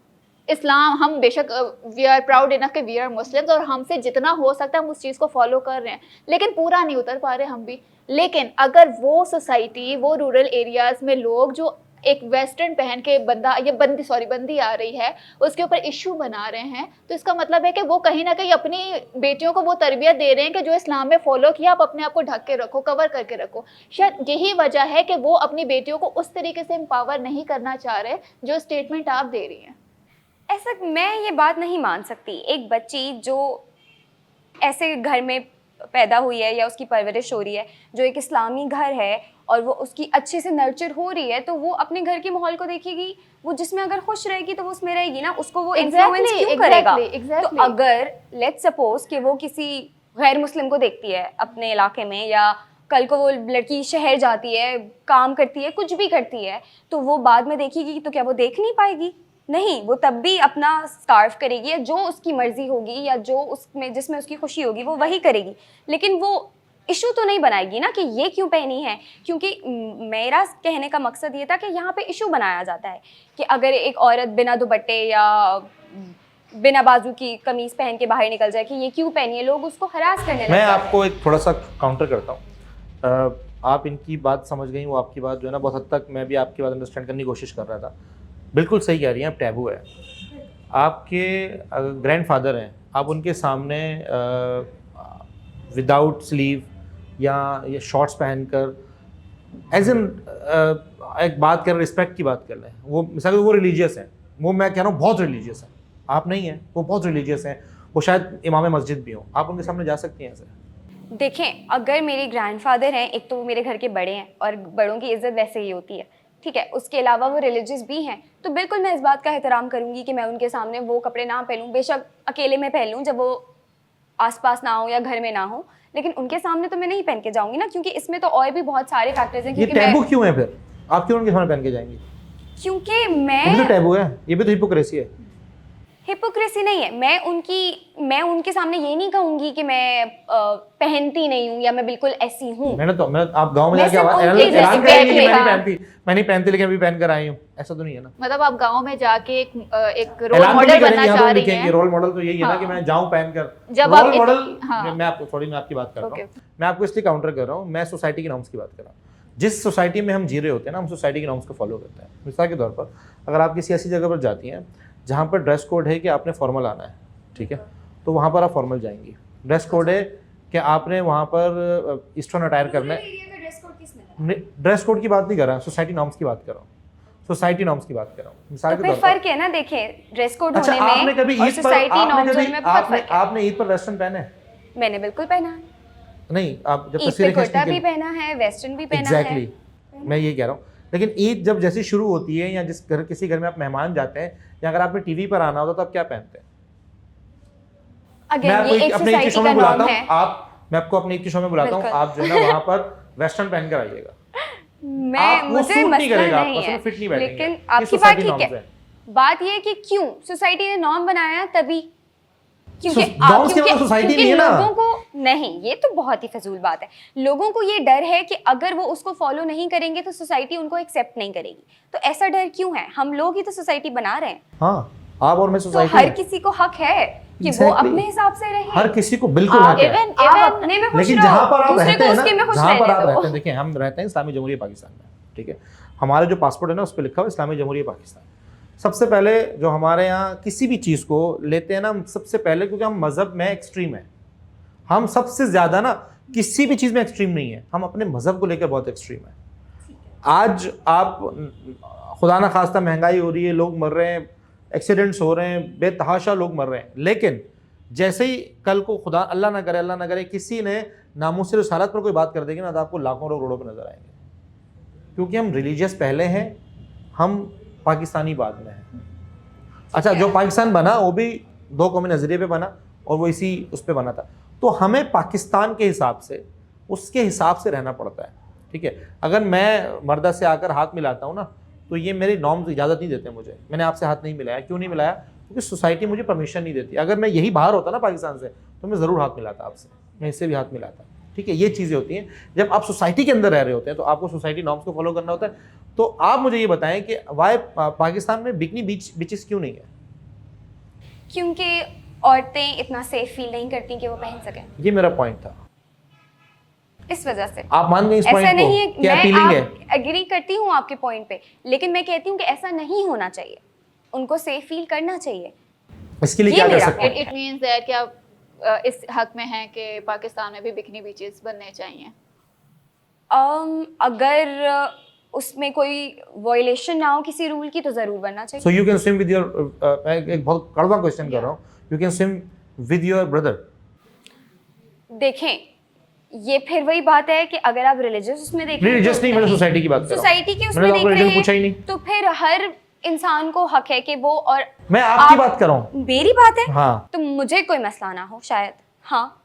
बेशक वी आर प्राउड इनफ कि वी आर मुस्लिम्स, और हमसे जितना हो सकता है हम उस चीज़ को फॉलो कर रहे हैं, लेकिन पूरा नहीं उतर पा रहे हम भी। लेकिन अगर वो सोसाइटी, वो रूरल एरियाज़ में लोग जो एक वेस्टर्न पहन के बंदी आ रही है उसके ऊपर इशू बना रहे हैं, तो इसका मतलब है कि वो कहीं ना कहीं अपनी बेटियों को वो तरबियत दे रहे हैं कि जो इस्लाम में फॉलो किया आप अपने आप को ढक के रखो, कवर करके रखो। शायद यही वजह है कि वो अपनी बेटियों को उस तरीके से एम्पावर नहीं करना चाह रहे जो स्टेटमेंट आप दे रही हैं। ऐसा मैं ये बात नहीं मान सकती। एक बच्ची जो ऐसे घर में पैदा हुई है या उसकी परवरिश हो रही है जो एक इस्लामी घर है और वो उसकी अच्छे से नर्चर हो रही है, तो वो अपने घर के माहौल को देखेगी, वो जिसमें अगर खुश रहेगी तो वो उसमें रहेगी ना। उसको वो इन्फ्लुएंस क्यों करेगा? तो अगर लेट्स सपोज कि वो किसी गैर मुस्लिम को देखती है अपने इलाके में, या कल को वो लड़की शहर जाती है, काम करती है, कुछ भी करती है, तो वो बाद में देखेगी तो क्या वो देख नहीं पाएगी? नहीं, वो तब भी अपना स्कार्फ करेगी या जो उसकी मर्जी होगी या जो उसमें जिसमें उसकी खुशी होगी वो वही करेगी। लेकिन वो इशू तो नहीं बनाएगी ना कि ये क्यों पहनी है, क्योंकि मेरा कहने का मकसद ये था कि यहाँ पे इशू बनाया जाता है कि अगर एक औरत बिना दुपट्टे या बिना बाजू की कमीज पहन के बाहर निकल जाए कि ये क्यों पहनी है, लोग उसको हरास करने लगते हैं। मैं आपको एक थोड़ा सा काउंटर करता हूँ। आप इनकी बात समझ गई, वो आपकी बात जो है ना बहुत हद तक मैं भी आपकी बात अंडरस्टैंड करने की कोशिश कर रहा था। बिल्कुल सही कह रही हैं आप, टैबू है। आपके ग्रैंडफादर हैं, आप उनके सामने विदाउट स्लीव या ये शॉर्ट्स पहनकर एज एन एक बात कर, रिस्पेक्ट की बात कर रहे हैं। वो मिसाल वो रिलीजियस हैं, वो मैं कह रहा हूँ बहुत रिलीजियस हैं, आप नहीं हैं, वो बहुत रिलीजियस हैं, वो शायद इमाम मस्जिद भी हो, आप उनके सामने जा सकती हैं ऐसे? देखें, अगर मेरे ग्रैंडफादर हैं, एक तो वो मेरे घर के बड़े हैं और बड़ों की इज्जत वैसे ही होती है, ठीक है। उसके अलावा वो रिलीजियस भी हैं, तो बिल्कुल मैं इस बात का एहतराम करूँगी कि मैं उनके सामने वो कपड़े ना पहनूँ। बेशक अकेले में पहन लूँ जब वो आसपास ना हो या घर में ना हो, लेकिन उनके सामने तो मैं नहीं पहन के जाऊँगी ना, क्योंकि इसमें तो और भी बहुत सारे फैक्टर्स हैं। ये टैबू क्यों है फिर? आप क्यों उनके सामने पहन के जाएंगी? क्योंकि ये भी तो टैबू है, ये भी तो हिपोक्रेसी है। हिपोक्रेसी नहीं है। मैं उनके सामने ये नहीं कहूँगी कि मैं पहनती नहीं हूँ या मैं बिल्कुल ऐसी हूँ। मैं आप गांव में जाके ऐलान करेंगे कि मैं नहीं पहनती लेकिन अभी पहन कर आई हूँ, ऐसा तो नहीं है ना। मतलब आप गांव में जाके एक रोल मॉडल बनना चाह रही हैं। रोल मॉडल तो यही है ना कि मैं जाऊँ पहनकर। जब रोल मॉडल मैं आपकी बात कर रहा हूँ, Okay. मैं आपको इसलिए काउंटर कर रहा हूँ, मैं सोसाइटी की नॉर्म्स की बात कर रहा हूँ। जिस सोसाइटी में हम जी रहे होते हैं ना, हम सोसाइटी की नॉर्म्स को फॉलो करते हैं। मिसाल के तौर पर अगर आप किसी ऐसी जगह पर जाती हैं जहाँ पर ड्रेस कोड है कि आपने फॉर्मल आना है, ठीक है, तो वहाँ पर आप फॉर्मल जाएंगी। ड्रेस कोड है कि आपने वहाँ पर ईस्टर्न अटायर करना है। ड्रेस कोड किसने बनाया? ड्रेस कोड की बात नहीं कर रहा, सोसाइटी नॉर्म्स की बात कर रहा हूँ, सोसाइटी नॉर्म्स की बात कर रहा हूँ, मिसाल तो के फिर तौर पर। फर्क है ना, देखिए ड्रेस कोड अच्छा, होने आपने में कभी और ईद पर सोसाइटी नॉर्म्स होने में बहुत फर्क है। आपने ईद पर वेस्टर्न पहने हैं? मैंने बिल्कुल पहना है, नहीं, आप जब ईद पे तस्वीरें कुर्ता खींचने भी के पहना है, वेस्टर्न भी पहना एग्जैक्टली है। मैं ये कह रहा हूँ, लेकिन ईद जब जैसे शुरू होती है या जिस घर किसी घर में आप मेहमान जाते हैं या अगर आपने टीवी पर आना होता तो आप क्या पहनते हैं? मैं अगेन आपको ये एक अपने ईद के शो सोसाइटी में का बुलाता नॉर्म हूँ, है। मैं आपको अपने ईद के शो में बुलाता हूँ, बिल्कुल। आप जो है ना वहाँ पर वेस्टर्न पहन कर आइएगा। मैं वो मुझे सूट नहीं मसला करेगा, नहीं आपको, है, उसमें फिट नहीं बैठेंगे। लेकिन ये आपकी बात सोसाइटी ठीक नॉर्म्स है। हैं। बात ये है कि क्यों सोसाइटी ने नॉर्म बनाया, तभी क्योंकि नॉर्म्स की मतलब सोसाइटी नहीं है ना। लोगों को नहीं, ये तो बहुत ही फजूल बात है। लोगों को ये डर है कि अगर वो उसको फॉलो नहीं करेंगे तो सोसाइटी उनको एक्सेप्ट नहीं करेगी। तो ऐसा डर क्यों है? हम लोग ही तो सोसाइटी बना रहे हैं। हाँ, आप और मैं तो सोसाइटी हर किसी को हक है कि वो Exactly. अपने हिसाब से रहे। हर किसी को बिल्कुल हक है। आप अपने में खुश लेकिन रहो, जहाँ पर आप दूसरे रहते को हैं ना, उसके में खुश जहाँ पर रहने आप दो। रहते हैं, देखिए हम रहते हैं इस्लामी जमहूरियत पाकिस्तान में, ठीक है, हमारा जो पासपोर्ट है ना उस पर लिखा हुआ इस्लामी जमहूरियत पाकिस्तान। सबसे पहले जो हमारे यहाँ किसी भी चीज़ को लेते हैं ना, सबसे पहले, क्योंकि हम मज़हब में एक्सट्रीम है, हम सबसे ज़्यादा ना किसी भी चीज़ में एक्सट्रीम नहीं है, हम अपने मज़हब को लेकर बहुत एक्सट्रीम है। आज आप खुदा ना खास्ता महंगाई हो रही है, लोग मर रहे हैं, एक्सीडेंट्स हो रहे हैं, बेतहाशा लोग मर रहे हैं, लेकिन जैसे ही कल को खुदा अल्लाह ना करे किसी ने नामुस रसालत पर कोई बात कर देगी ना, तो आपको लाखों लोग रोडों पर नजर आएंगे, क्योंकि हम रिलीजियस पहले हैं, हम पाकिस्तानी बाद में हैं। अच्छा, जो पाकिस्तान बना वो भी दो कौमी नज़रिए पे बना और वो इसी उस पर बना था, तो हमें पाकिस्तान के हिसाब से उसके हिसाब से रहना पड़ता है, ठीक है। अगर मैं मर्दा से आकर हाथ मिलाता हूँ ना, तो ये मेरे नॉर्म्स इजाज़त नहीं देते मुझे। मैंने आपसे हाथ नहीं मिलाया, क्यों नहीं मिलाया? क्योंकि सोसाइटी मुझे परमिशन नहीं देती। अगर मैं यही बाहर होता ना पाकिस्तान से, तो मैं ज़रूर हाथ मिलाता आपसे, मैं इससे भी हाथ मिलाता, ठीक है। ये चीज़ें होती हैं जब आप सोसाइटी के अंदर रह रहे होते हैं, तो आपको सोसाइटी नॉर्म्स को फॉलो करना होता है। तो आप मुझे ये बताएं कि वाई पाकिस्तान में बिकनी बीचेस क्यों नहीं है? क्योंकि औरतें इतना सेफ फील नहीं करती कि वो पहन सकें, ये मेरा पॉइंट था, इस वजह से। आप मान गए इस ऐसा पॉइंट को? नहीं है, क्या अपीलिंग है? मैं एग्री करती हूँ आपके पॉइंट पे, लेकिन मैं कहती हूँ कि ऐसा नहीं होना चाहिए, उनको सेफ फील करना चाहिए। इसके लिए ये क्या कर मेरा सकते हैं? इट मीन्स दैट कि आप इस हक में हैं कि पाकिस्तान में भी बिकनी बीचेस बनने चाहिए। अगर उसमें कोई वायलेशन ना हो किसी रूल की, तो जरूर बनना चाहिए। So you can swim with your, एक बहुत कड़वा क्वेश्चन कर रहा हूँ, you can swim with your brother? देखें, ये फिर वही बात है कि अगर आप रिलीजियस उसमें देख रहे हैं, रिलीजियस नहीं, मैंने सोसाइटी की बात कर रहा हूँ। सोसाइटी के उसमें मैंने तो देख आपको रहे पूछा ही नहीं। हैं, तो फिर हर इंसान को हक है कि वो, और मैं आपकी बात कर रहा हूँ। मेरी बात है, हाँ, तो मुझे कोई मसला ना हो शायद। हाँ,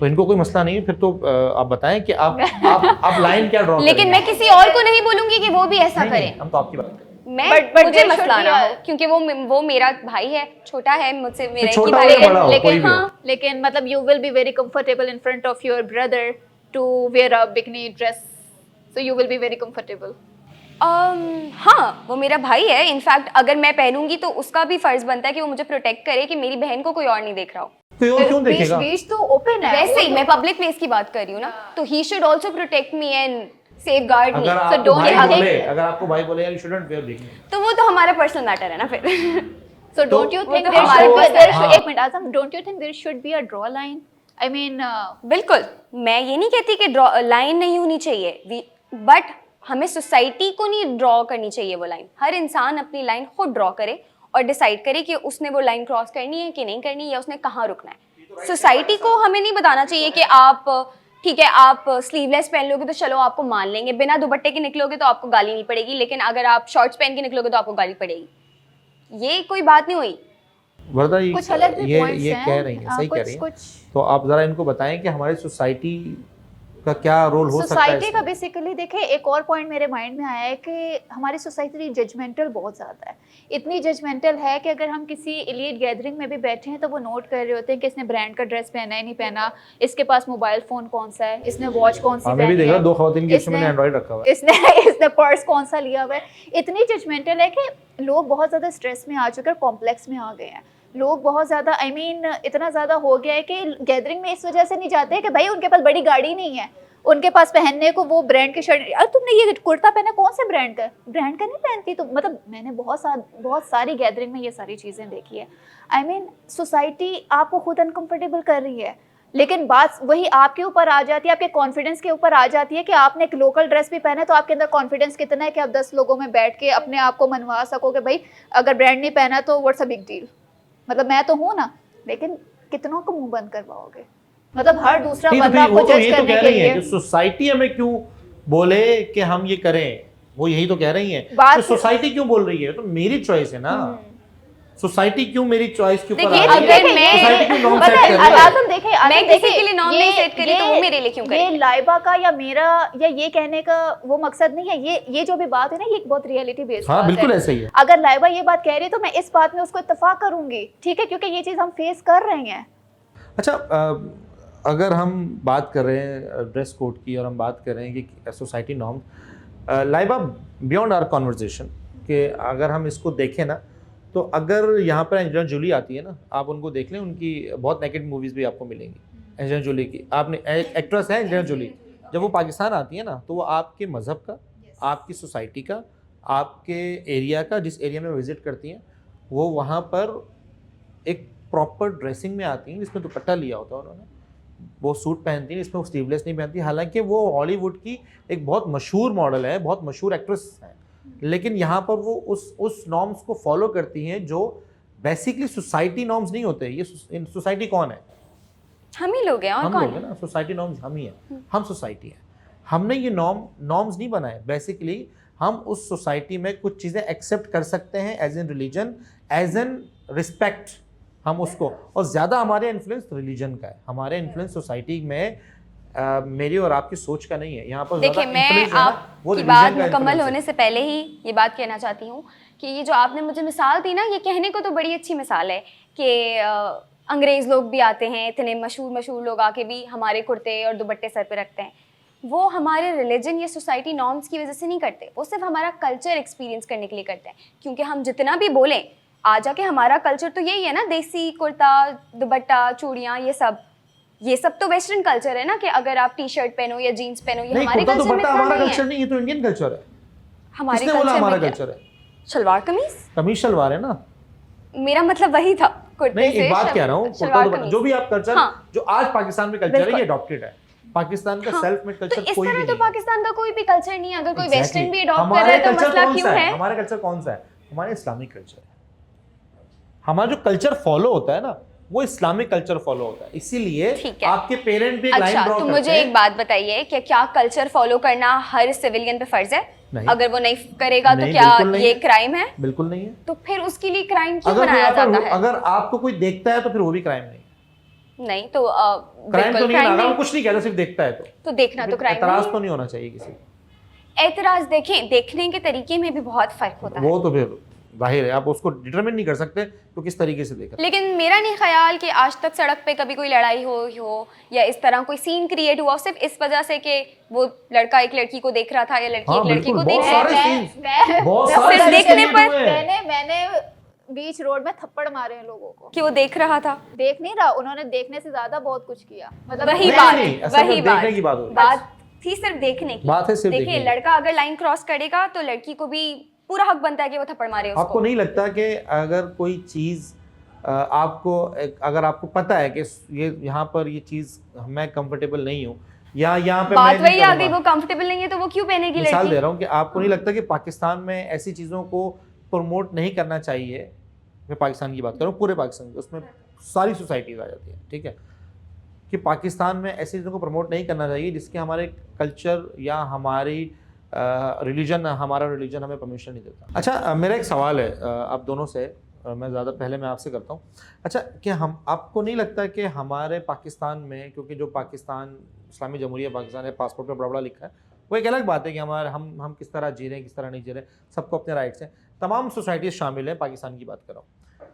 तो इनको कोई मसला नहीं है, फिर तो आप बताएं कि आप लाइन क्या ड्रॉ लेकिन मैं किसी और को नहीं बोलूंगी कि वो भी ऐसा करे। हम तो आपकी बात कर रहे हैं। मैं मुझे there मसला should be ना a- हो, क्योंकि वो मेरा भाई है, छोटा है मुझसे, मेरे की छोटा भाई हो या है। बड़ा हो, कोई लेकिन भी हो। हाँ, लेकिन मतलब you will be very comfortable in front of your brother to wear a bikini dress, so you will be very comfortable. हाँ, वो मेरा भाई है। इनफैक्ट अगर मैं पहनूंगी तो उसका भी फर्ज बनता है कि वो मुझे प्रोटेक्ट करे कि मेरी बहन को कोई और नहीं देख रहा हो। कोई और क्यों देखेगा? बीच तो ओपन है। वैसे ही मैं पब्लिक प्लेस की बात कर रही हूँ ना, तो he should also protect me and safeguard me. अगर सो आपको डोंट भाई बोले, अगर आपको भाई बोले यार यू शुडंट वेयर बिकनी, तो वो तो हमारा पर्सनल मैटर है ना फिर। So don't you वो think तो there हमारे should be पास there है। should, हाँ। एक minute Azam, don't you think there should be a draw line? I mean बिल्कुल, मैं ये नहीं कहती कि लाइन नहीं होनी चाहिए, बट हमें सोसाइटी को नहीं ड्रॉ करनी चाहिए वो लाइन। हर इंसान अपनी लाइन खुद ड्रॉ करे और डिसाइड करे कि उसने वो लाइन क्रॉस करनी है कि नहीं करनी, या उसने कहाँ रुकना है। सोसाइटी को हमें नहीं बताना चाहिए कि आप, ठीक है, आप स्लीवलेस पहन लोगे तो चलो आपको मान लेंगे, बिना दुपट्टे के निकलोगे तो आपको गाली नहीं पड़ेगी, लेकिन अगर आप शॉर्ट्स पहन के निकलोगे तो आपको गाली पड़ेगी। ये कोई बात नहीं हुई। वर्दा कुछ अलग भी points ये हैं। कह रही हैं, सही कह रही हैं। कुछ तो आप जरा इनको बताएं कि हमारी सोसाइटी का क्या रोल हो सकता है सोसाइटी का इसमें? बेसिकली देखें, एक और पॉइंट मेरे माइंड में आया है कि हमारी सोसाइटी जजमेंटल बहुत ज़्यादा है। इतनी जजमेंटल है कि अगर हम किसी एलीट गैदरिंग में भी बैठे हैं तो वो नोट कर रहे होते हैं कि इसने ब्रांड का ड्रेस पहना है नहीं पहना, इसके पास मोबाइल फ़ोन कौन सा है, इसने वॉच कौन सी हमें भी पहनी देखा है, 2 खवातीन की इसने- मैंने एंड्रॉइड रखा हुआ है। इसने पर्स कौन सा लिया हुआ है। इतनी जजमेंटल है कि लोग बहुत ज़्यादा स्ट्रेस में आ चुके हैं, कॉम्प्लेक्स में आ गए हैं लोग बहुत ज़्यादा। I mean, इतना ज़्यादा हो गया है कि गैदरिंग में इस वजह से नहीं जाते हैं कि भाई उनके पास बड़ी गाड़ी नहीं है, उनके पास पहनने को वो ब्रांड की शर्ट, अरे तुमने ये कुर्ता पहना कौन से ब्रांड का? ब्रांड का नहीं पहनती तो, मतलब मैंने बहुत सारी गैदरिंग में ये सारी चीज़ें देखी है। I mean, सोसाइटी आपको खुद अनकंफर्टेबल कर रही है, लेकिन बात वही आपके ऊपर आ जाती है, आपके कॉन्फिडेंस के ऊपर आ जाती है कि आपने एक लोकल ड्रेस भी पहना है, तो आपके अंदर कॉन्फिडेंस कितना है कि आप 10 लोगों में बैठ के अपने आप को मनवा सकोगे भाई अगर ब्रांड नहीं पहना तो व्हाट्स अ बिग डील, मतलब मैं तो हूँ ना, लेकिन कितनों को मुंह बंद करवाओगे, मतलब हर दूसरा नहीं, तो बंदा फिर वो आपको तो जज ये तो करने कह के रही है लिए। कि सोसाइटी हमें क्यों बोले कि हम ये करें, वो यही तो कह रही है। बात- तो सोसाइटी क्यों बोल रही है, तो मेरी चॉइस है ना। सोसाइटी क्यों मेरी चॉइस के ऊपर देखिए, आ रही है? अगर मैं- सोसाइटी क्यों नॉर्म पता सेट है, कर रही है? आदम देखें, आदम मैं देखें, किसी के लिए norm नहीं set करी, तो वो मेरे लिए क्यों करे? ये लाइबा का या मेरा या ये कहने का वो मकसद नहीं है, ये जो भी बात है ना, ये एक बहुत रियलिटी बेस्ड हाँ बात बिल्कुल है। ऐसा ही है। अगर लाइबा ये बात कह रही है तो मैं इस बात में उसको इत्तेफाक करूंगी, ठीक है, क्योंकि ये चीज हम फेस कर रहे हैं। अच्छा, अगर हम बात कर रहे हैं ड्रेस कोड की और हम बात कर रहे हैं कि society norm, Laiba beyond our conversation, कि अगर हम इसको देखें ना, तो अगर यहाँ पर एंजेलिना जूली आती है ना, आप उनको देख लें, उनकी बहुत नेकेड मूवीज़ भी आपको मिलेंगी एंजेलिना जूली की। आपने एक्ट्रेस है एंजेलिना जूली, जब वो पाकिस्तान आती है ना, तो वो आपके मज़हब का, आपकी सोसाइटी का, आपके एरिया का, जिस एरिया में विज़िट करती हैं, वो वहाँ पर एक प्रॉपर ड्रेसिंग में आती हैं, जिसमें दुपट्टा लिया होता है उन्होंने, वो सूट पहनती हैं, इसमें वो स्लीवलेस नहीं पहनती। हालांकि वो हॉलीवुड की एक बहुत मशहूर मॉडल है, बहुत मशहूर एक्ट्रेस है, लेकिन यहाँ पर वो उस नॉर्म्स को फॉलो करती हैं जो बेसिकली सोसाइटी नॉर्म्स नहीं होते। ये सोसाइटी कौन है? हम ही लोग हैं, और हम कौन लोग है? हैं ना, सोसाइटी नॉर्म्स हम ही हैं, हम सोसाइटी हैं। हमने ये नॉर्म्स नहीं बनाए, बेसिकली हम उस सोसाइटी में कुछ चीज़ें एक्सेप्ट कर सकते हैं as an religion, as an respect, हम उसको, और ज़्यादा हमारे इन्फ्लुएंस रिलीजन का है, हमारे इन्फ्लुएंस सोसाइटी में मेरी और आपकी सोच का नहीं है। यहाँ पर देखिए, मैं आपकी बात मुकम्मल होने से पहले ही ये बात कहना चाहती हूँ कि ये जो आपने मुझे मिसाल दी ना, ये कहने को तो बड़ी अच्छी मिसाल है कि अंग्रेज़ लोग भी आते हैं, इतने मशहूर लोग आके भी हमारे कुर्ते और दुपट्टे सर पे रखते हैं। वो हमारे रिलीजन या सोसाइटी नॉर्म्स की वजह से नहीं करते, वो सिर्फ हमारा कल्चर एक्सपीरियंस करने के लिए करते हैं। क्योंकि हम जितना भी बोलें, आ जाके हमारा कल्चर तो यही है ना, देसी कुर्ता, दुपट्टा, चूड़ियाँ, ये सब तो वेस्टर्न कल्चर है ना, कि अगर आप टी शर्ट पहनो या जीन्स पहनो, ये हमारे कल्चर में इतना हमारा नहीं कल्चर है। नहीं, ये तो इंडियन कल्चर है। हमारे किसने बोला कल्चर हमारा में क्या? कल्चर है? शलवार कमीज, कमीज शलवार है ना। मेरा मतलब वही था, कुर्ते नहीं, से एक बात कह रहा हूँ, कुर्ता दुपट्टा, जो भी आप कल्चर, हाँ। जो आज पाकिस्तान में कल्चर है, बिल्कुल। ये अडॉप्टेड है। पाकिस्तान का हाँ, सेल्फ मेड तो कल्चर इस कोई भी तरह नहीं तो है। पाकिस्तान का कोई भी कल्चर नहीं है। अगर कोई Exactly. वेस्टर्न भी अडॉप्ट कर रहा हमारे है तो कल्चर मसला कौन क्यों सा है? हमारा कल्चर कौन सा है? हमारा इस्लामिक कल्चर है। हमारा जो कल्चर फॉलो होता है ना, वो इस्लामिक कल्चर फॉलो होता है। इसीलिए ठीक है। आपके पेरेंट भी एक लाइन अच्छा, ड्रॉ तो करते मुझे हैं। एक बात बताइए कि क्या कल्चर फॉलो करना हर सिविलियन पे फर्ज है? नहीं। अगर वो नहीं करेगा तो नहीं, क्या बिल्कुल नहीं ये है। क्राइम है? बिल्कुल नहीं है। तो फिर उसके लिए क्राइम क्यों अगर कोई बनाया जाता है? अगर आपको कोई देखता है तो फिर वो भी क्राइम नहीं है। नहीं तो क्राइम तो बिल्कुल नहीं है ना, क्राइम अगर वो नहीं। कुछ नहीं कहता, सिर्फ देखता है तो देखना तो क्राइम एतराज नहीं तो है। नहीं होना चाहिए किसी को। एतराज देखें, देखने के तरीके में भी बहुत फर्क होता है। वो तो फिर जाहिर है, आप उसको डिटरमिन नहीं कर सकते तो किस तरीके से देख रहे हैं। लेकिन मेरा नहीं ख्याल कि आज तक सड़क पे कभी कोई लड़ाई हो या इस तरह कोई सीन क्रिएट हुआ सिर्फ इस वजह से कि वो लड़का एक लड़की को देख रहा था या लड़की हाँ, एक लड़की बिल्कुल, को देख बहुत रही सारे थी। scenes, बहुत मैं सारे सिर्फ scenes देखने create पर हुए हैं। मैंने बीच रोड में थप्पड़ मारे हैं लोगों को। कि वो देख रहा था। देख नहीं रहा, उन्होंने देखने से ज्यादा बहुत कुछ किया, मतलब वही नहीं, बात, नहीं, असल में वही देखने की बात हो रही है। बात थी सिर्फ देखने की। बात है सिर्फ देखिए, देखने की। लड़का अगर लाइन क्रॉस करेगा तो लड़की को भी पूरा हक बनता है कि वो थप्पड़ मारे उसको। आपको नहीं लगता कि अगर कोई चीज़ अगर आपको पता है कि ये यहाँ पर ये चीज़ मैं कंफर्टेबल नहीं हूँ, या यहाँ पे बात मैं वही आ नहीं गई, करूँगा। वो कंफर्टेबल नहीं है तो वो क्यों पहनेगी मिसाल लड़की? दे रहा हूँ कि आपको नहीं लगता कि पाकिस्तान में ऐसी चीज़ों को प्रमोट नहीं करना चाहिए? मैं पाकिस्तान की बात कर रहा हूँ, पूरे पाकिस्तान की, उसमें सारी सोसाइटीज़ आ जाती है, ठीक है, कि पाकिस्तान में ऐसी चीज़ों को प्रमोट नहीं करना चाहिए जिसके हमारे कल्चर या हमारी रिलीजन, हमारा रिलीजन हमें परमिशन नहीं देता। अच्छा, मेरा एक सवाल है आप दोनों से, मैं ज़्यादा पहले मैं आपसे करता हूँ। अच्छा, कि हम, आपको नहीं लगता कि हमारे पाकिस्तान में, क्योंकि जो पाकिस्तान इस्लामी जमहूरिया पाकिस्तान है, पासपोर्ट पर बड़ा बड़ा लिखा है, वो एक अलग बात है कि हमारे हम किस तरह जी रहे हैं, किस तरह नहीं जी रहे, सबको अपने राइट्स हैं, तमाम सोसाइटीज़ शामिल हैं, पाकिस्तान की बात कर रहा हूँ।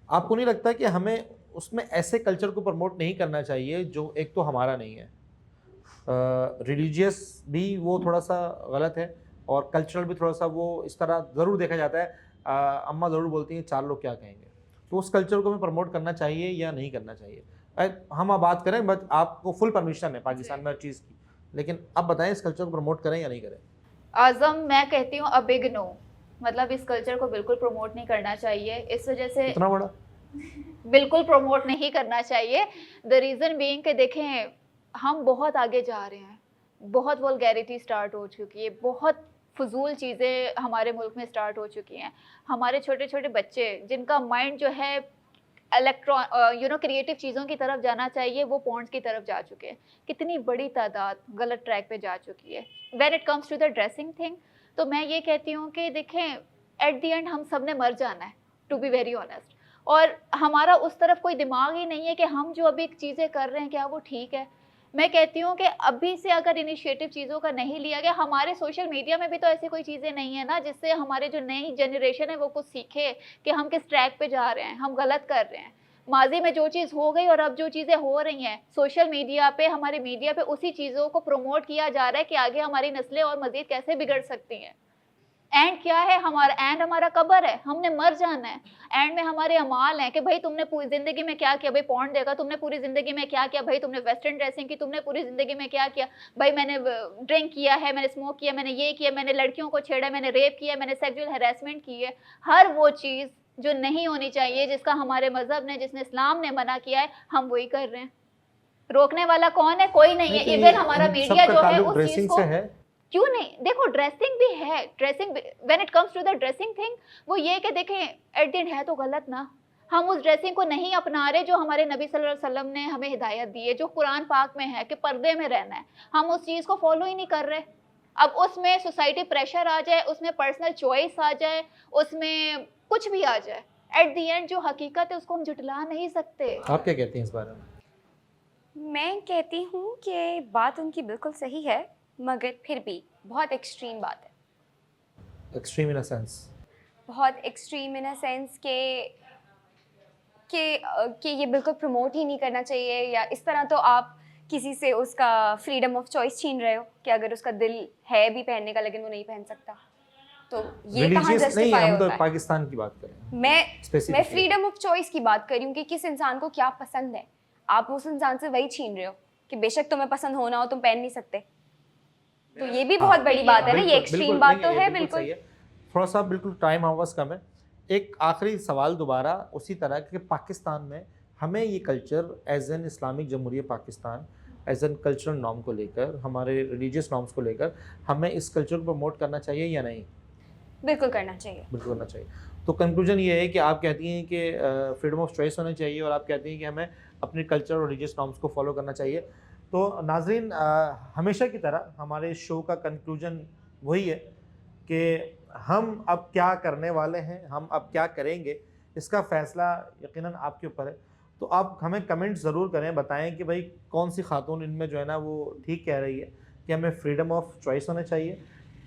आपको नहीं लगता कि हमें उसमें ऐसे कल्चर को प्रमोट नहीं करना चाहिए जो एक तो हमारा नहीं है, रिलीजियस भी वो थोड़ा सा गलत है, और कल्चरल भी थोड़ा सा वो इस तरह ज़रूर देखा जाता है, अम्मा ज़रूर बोलती हैं 4 लोग क्या कहेंगे, तो उस कल्चर को हमें प्रमोट करना चाहिए या नहीं करना चाहिए? हम अब बात करें, बट आपको फुल परमिशन है पाकिस्तान में हर चीज़ की, लेकिन अब बताएं इस कल्चर को प्रमोट करें या नहीं करें? आजम, मैं कहती हूँ अ बिग नो, मतलब इस कल्चर को बिल्कुल प्रमोट नहीं करना चाहिए। इस वजह से इतना बड़ा बिल्कुल प्रमोट नहीं करना चाहिए। द रीज़न बीइंग कि देखें, हम बहुत आगे जा रहे हैं, बहुत वल्गैरिटी स्टार्ट हो चुकी है, बहुत फ़ुज़ूल चीज़ें हमारे मुल्क में स्टार्ट हो चुकी हैं। हमारे छोटे-छोटे बच्चे जिनका माइंड जो है क्रिएटिव चीज़ों की तरफ जाना चाहिए, वो पॉर्न्स की तरफ जा चुके हैं। कितनी बड़ी तादाद गलत ट्रैक पे जा चुकी है। When it comes to the dressing thing, तो मैं ये कहती हूँ कि देखें, एट द एंड हम सब ने मर जाना है, टू बी वेरी ऑनेस्ट। और हमारा उस तरफ कोई दिमाग ही नहीं है कि हम जो अभी चीज़ें कर रहे हैं क्या वो ठीक है। मैं कहती हूँ कि अभी से अगर इनिशिएटिव चीज़ों का नहीं लिया गया, हमारे सोशल मीडिया में भी तो ऐसी कोई चीज़ें नहीं है ना जिससे हमारे जो नई जनरेशन है वो कुछ सीखे कि हम किस ट्रैक पे जा रहे हैं, हम गलत कर रहे हैं। माजी में जो चीज़ हो गई और अब जो चीज़ें हो रही हैं सोशल मीडिया पे, हमारे मीडिया पे उसी चीज़ों को प्रमोट किया जा रहा है कि आगे हमारी नस्लें और मज़ीद कैसे बिगड़ सकती हैं। एंड क्या है हमारा? एंड हमारा कब्र है, हमने मर जाना है। एंड में हमारे अमाल हैं कि भाई तुमने पूरी ज़िंदगी में क्या किया? भाई पॉर्न देखा, तुमने पूरी ज़िंदगी में क्या किया? भाई तुमने वेस्टर्न ड्रेसिंग की, तुमने पूरी ज़िंदगी में क्या किया? भाई मैंने ड्रिंक किया है, मैंने स्मोक किया, मैंने ये किया, मैंने लड़कियों को छेड़ा, मैंने रेप किया, मैंने सेक्सुअल हैरेसमेंट की है। हर वो चीज़ जो नहीं होनी चाहिए, जिसका हमारे मज़हब ने, जिसने इस्लाम ने मना किया है, हम वही कर रहे हैं। रोकने वाला कौन है? कोई नहीं है। इवन हमारा मीडिया जो है उस चीज़ को क्यों नहीं, देखो ड्रेसिंग भी है, dressing when it comes to the dressing thing, वो ये कि देखें एट द एंड है तो गलत ना। हम उस ड्रेसिंग को नहीं अपना रहे जो हमारे नबी सल्लल्लाहु अलैहि वसल्लम ने हमें हिदायत दी है, जो कुरान पाक में है कि पर्दे में रहना है। हम उस चीज़ को फॉलो ही नहीं कर रहे। अब उसमें सोसाइटी प्रेशर आ जाए, उसमें पर्सनल चॉइस आ जाए, उसमें कुछ भी आ जाए, एट द एंड जो हकीकत है उसको हम झुठला नहीं सकते। आप क्या कहती हैं इस बारे में? मैं कहती हूँ कि बात उनकी बिल्कुल सही है, मगर फिर भी बहुत एक्सट्रीम बात है। Extreme in a sense? बहुत एक्सट्रीम इन अ सेंस कि ये बिल्कुल प्रमोट ही नहीं करना चाहिए, या इस तरह तो आप किसी से उसका फ्रीडम ऑफ चॉइस छीन रहे हो कि अगर उसका दिल है भी पहनने का लेकिन वो नहीं पहन सकता, तो ये कहाँ नहीं, जस्टिफाई हम तो होता है? पाकिस्तान की बात करें। मैं फ्रीडम ऑफ चॉइस की बात कर रही हूँ कि किस इंसान को क्या पसंद है। आप उस इंसान से वही छीन रहे हो कि बेशक तुम्हें पसंद होना हो, तुम पहन नहीं सकते। तो ये भी बहुत बड़ी बात है ना, ये एक्सट्रीम बात तो है बिल्कुल। थोड़ा सा बिल्कुल टाइम आवर्स कम है। एक आखिरी सवाल दोबारा उसी तरह कि पाकिस्तान में हमें ये कल्चर एज एन इस्लामिक जमहूरियत Pakistan, as an cultural norm को लेकर, हमारे रिलीजियस नॉर्म्स को लेकर, हमें इस कल्चर को प्रमोट करना चाहिए या नहीं? बिल्कुल करना चाहिए। बिल्कुल करना चाहिए। तो कंक्लूजन ये है कि आप कहती हैं कि फ्रीडम ऑफ चॉइस होनी चाहिए और आप कहती हैं कि हमें अपने कल्चर और रिलीजियस नॉर्म्स को फॉलो करना चाहिए। तो नाज़रीन, हमेशा की तरह हमारे शो का कंक्लूजन वही है कि हम अब क्या करने वाले हैं, हम अब क्या करेंगे, इसका फ़ैसला यकीनन आपके ऊपर है। तो आप हमें कमेंट ज़रूर करें, बताएं कि भाई कौन सी खातून इनमें जो है ना वो ठीक कह रही है कि हमें फ्रीडम ऑफ चॉइस होना चाहिए,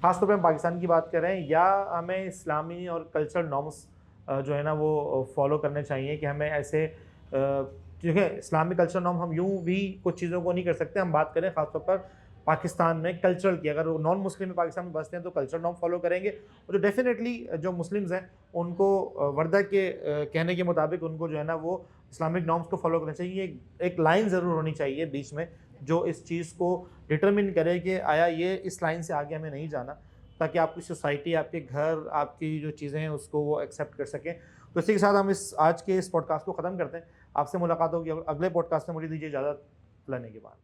ख़ासतौर पे हम पाकिस्तान की बात करें, या हमें इस्लामी और कल्चरल नॉर्म्स जो है ना वो फॉलो करने चाहिए कि हमें ऐसे, क्योंकि इस्लामिक कल्चर नॉर्म हम यूँ भी कुछ चीज़ों को नहीं कर सकते। हम बात करें ख़ासतौर पर पाकिस्तान में कल्चरल की, अगर वो नॉन मुस्लिम में पाकिस्तान में बसते हैं तो कल्चरल नॉर्म फॉलो करेंगे, और जो डेफिनेटली जो मुस्लिम्स हैं उनको वर्दा के कहने के मुताबिक उनको जो है ना वो इस्लामिक नॉर्म्स को फॉलो करना चाहिए। एक लाइन ज़रूर होनी चाहिए बीच में जो इस चीज़ को डिटरमिन करे कि आया ये इस लाइन से आगे हमें नहीं जाना, ताकि आपकी सोसाइटी, आपके घर, आपकी जो चीज़ें हैं उसको वो एक्सेप्ट कर सकें। तो इसी के साथ हम आज के इस पॉडकास्ट को ख़त्म करते हैं। आपसे मुलाकात होगी अगले पॉडकास्ट में। मुझे दीजिए इजाज़त, लेने के बाद।